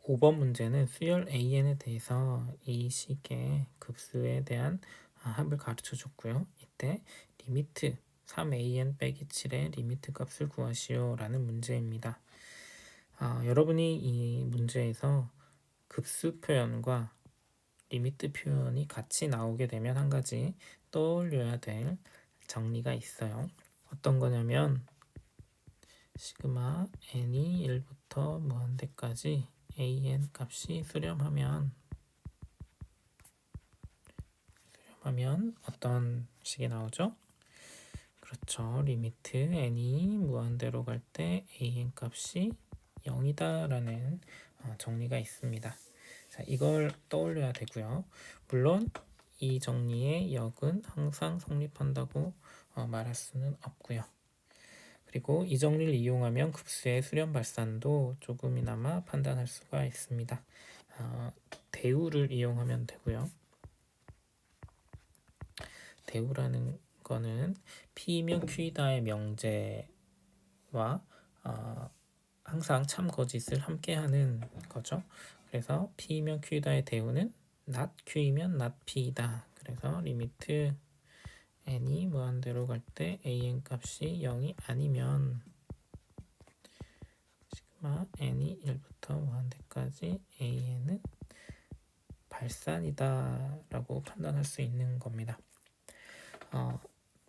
5번 문제는 수열 AN에 대해서 이 식의 급수에 대한 합을 가르쳐 줬고요. 이때 리미트 3AN 빼기 7의 리미트 값을 구하시오 라는 문제입니다. 여러분이 이 문제에서 급수 표현과 리미트 표현이 같이 나오게 되면 한 가지 떠올려야 될 정리가 있어요. 어떤 거냐면 시그마 n이 1부터 무한대까지 an 값이 수렴하면 어떤 식이 나오죠? 그렇죠. 리미트 n이 무한대로 갈 때 an 값이 0이다 라는 정리가 있습니다. 자, 이걸 떠올려야 되고요. 물론 이 정리의 역은 항상 성립한다고 말할 수는 없고요. 그리고 이 정리를 이용하면 급수의 수렴 발산도 조금이나마 판단할 수가 있습니다. 대우를 이용하면 되고요. 대우라는 거는 P이면 Q이다의 명제와 항상 참 거짓을 함께하는 거죠. 그래서 P이면 Q이다의 대우는 not Q이면 not P이다. 그래서 리미트 n이 무한대로 갈 때 an 값이 0이 아니면 시그마 n이 1부터 무한대까지 an은 발산이다 라고 판단할 수 있는 겁니다.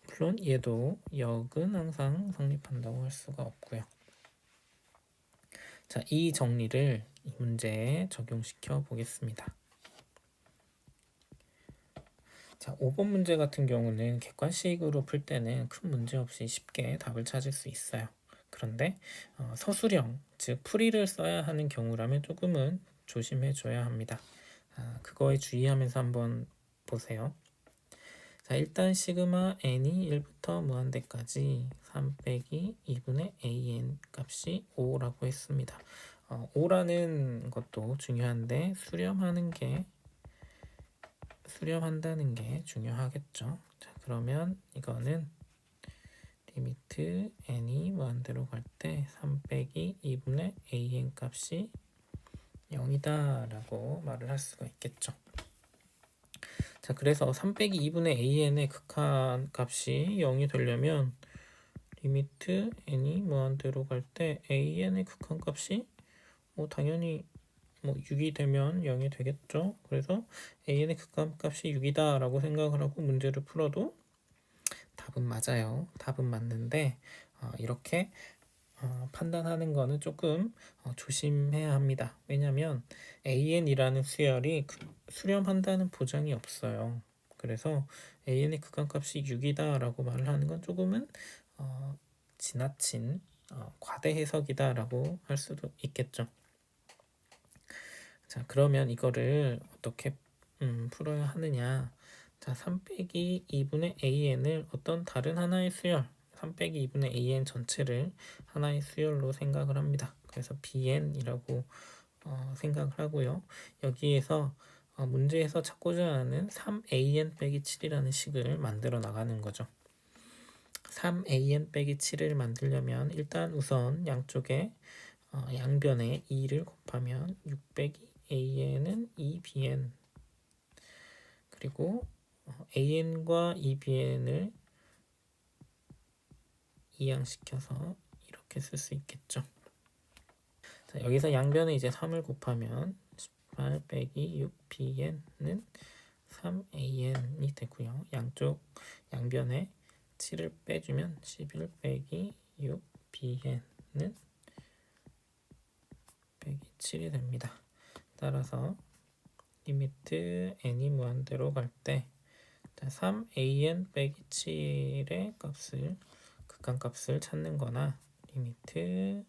물론 얘도 역은 항상 성립한다고 할 수가 없고요. 자, 이 정리를 이 문제에 적용시켜 보겠습니다. 자, 5번 문제 같은 경우는 객관식으로 풀 때는 큰 문제 없이 쉽게 답을 찾을 수 있어요. 그런데 서술형, 즉 풀이를 써야 하는 경우라면 조금은 조심해 줘야 합니다. 그거에 주의하면서 한번 보세요. 자, 일단 시그마 n이 1부터 무한대까지 3 빼기 2분의 an 값이 5라고 했습니다. 5라는 것도 중요한데 수렴한다는 게 중요하겠죠. 자, 그러면 이거는 리미트 n이 무한대로 갈 때 3 빼기 2분의 an 값이 0이다 라고 말을 할 수가 있겠죠. 자, 그래서 3 빼기 2분의 an의 극한 값이 0이 되려면 리미트 n이 무한대로 갈 때 an의 극한 값이 당연히 6이 되면 0이 되겠죠. 그래서 an의 극한값이 6이다 라고 생각을 하고 문제를 풀어도 답은 맞아요. 답은 맞는데 이렇게 판단하는 거는 조금 조심해야 합니다. 왜냐하면 an이라는 수열이 수렴한다는 보장이 없어요. 그래서 an의 극한값이 6이다 라고 말을 하는 건 조금은 지나친 과대 해석이다 라고 할 수도 있겠죠. 자, 그러면 이거를 어떻게 풀어야 하느냐. 자, 3 빼기 2분의 an을 어떤 다른 하나의 수열 3 빼기 2분의 an 전체를 하나의 수열로 생각을 합니다. 그래서 bn이라고 생각을 하고요. 여기에서 문제에서 찾고자 하는 3an 빼기 7이라는 식을 만들어 나가는 거죠. 3an 빼기 7을 만들려면 일단 우선 양쪽에 양변에 2를 곱하면 6 빼기 an은 2bn 그리고 an과 2bn을 이항시켜서 이렇게 쓸 수 있겠죠. 자, 여기서 양변에 이제 3을 곱하면 18 빼기 6bn은 3an이 되고요. 양쪽 양변에 7을 빼주면 11 빼기 6bn은 빼기 7이 됩니다. 따라서 리미트 n이 무한대로 갈 때 3an 빼기 7의 극한값을 찾는 거나 리미트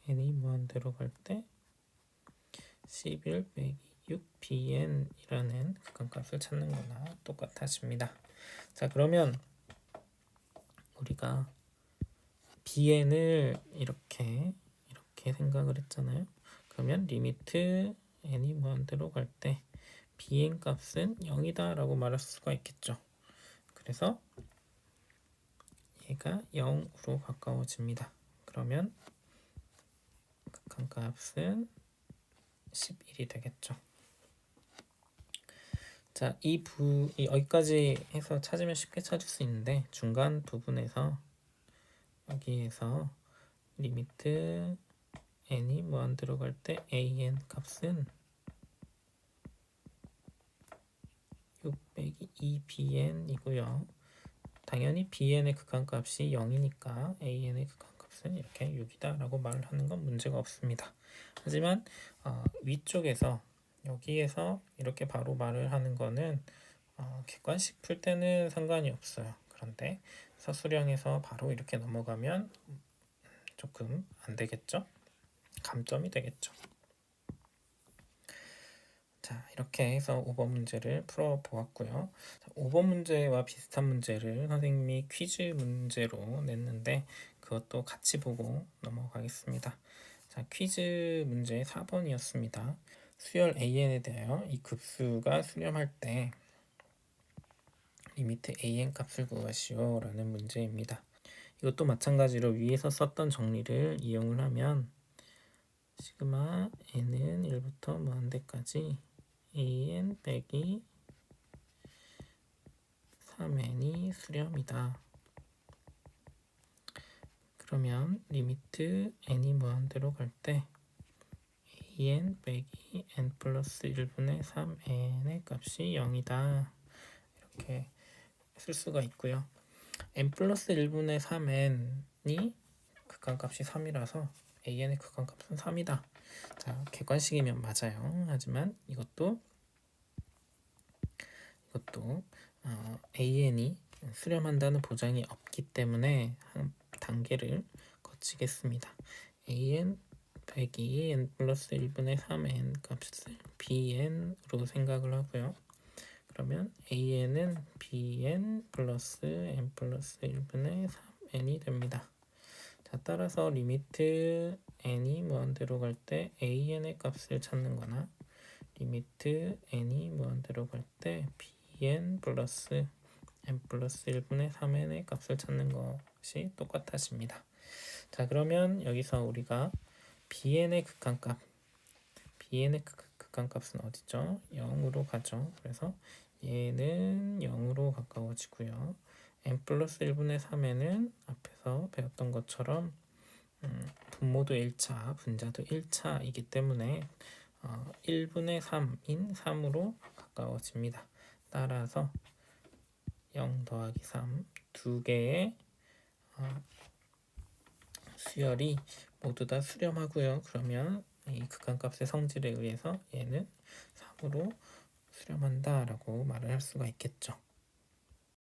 n이 무한대로 갈 때 11 빼기 6bn이라는 극한값을 찾는 거나 똑같아집니다. 자, 그러면 우리가 bn을 이렇게 생각을 했잖아요. 그러면 리미트 n이 무한대로 갈 때 bn 값은 0이다 라고 말할 수가 있겠죠. 그래서 얘가 0으로 가까워집니다. 그러면 극한값은 11이 되겠죠. 자, 여기까지 해서 찾으면 쉽게 찾을 수 있는데 중간 부분에서 여기에서 리미트 n이 무한 들어갈 때 an 값은 6 빼기 2bn이고요. 당연히 bn의 극한값이 0이니까 an의 극한값은 이렇게 6이다 라고 말을 하는 건 문제가 없습니다. 하지만 위쪽에서 여기에서 이렇게 바로 말을 하는 거는 객관식 풀 때는 상관이 없어요. 그런데 서술형에서 바로 이렇게 넘어가면 조금 안 되겠죠? 감점이 되겠죠. 자, 이렇게 해서 5번 문제를 풀어 보았고요. 5번 문제와 비슷한 문제를 선생님이 퀴즈 문제로 냈는데 그것도 같이 보고 넘어가겠습니다. 자, 퀴즈 문제 4번이었습니다. 수열 an에 대하여 이 급수가 수렴할 때 리미트 an 값을 구하시오 라는 문제입니다. 이것도 마찬가지로 위에서 썼던 정리를 이용을 하면 시그마 n은 1부터 무한대까지 an 빼기 3n이 수렴이다. 그러면 리미트 n이 무한대로 갈 때 an 빼기 n 플러스 1분의 3n의 값이 0이다. 이렇게 쓸 수가 있고요. n 플러스 1분의 3n이 극한값이 3이라서 an의 극한값은 3이다. 자, 객관식이면 맞아요. 하지만 이것도 an이 수렴한다는 보장이 없기 때문에 한 단계를 거치겠습니다. an 빼기 n 플러스 1분의 3n 값을 bn으로 생각을 하고요. 그러면 an은 bn 플러스 n 플러스 1분의 3n이 됩니다. 자, 따라서 리미트 n이 무한대로 갈 때 an의 값을 찾는 거나 리미트 n이 무한대로 갈 때 bn 플러스 n 플러스 1분의 3n의 값을 찾는 것이 똑같아집니다. 자, 그러면 여기서 우리가 bn의 극한값은 어디죠? 0으로 가죠. 그래서 얘는 0으로 가까워지고요. n 플러스 1분의 3n은 앞에서 배웠던 것처럼 분모도 1차, 분자도 1차이기 때문에 1분의 3인 3으로 가까워집니다. 따라서 0 더하기 3 두 개의 수열이 모두 다 수렴하고요. 그러면 이 극한값의 성질에 의해서 얘는 3으로 수렴한다 라고 말을 할 수가 있겠죠.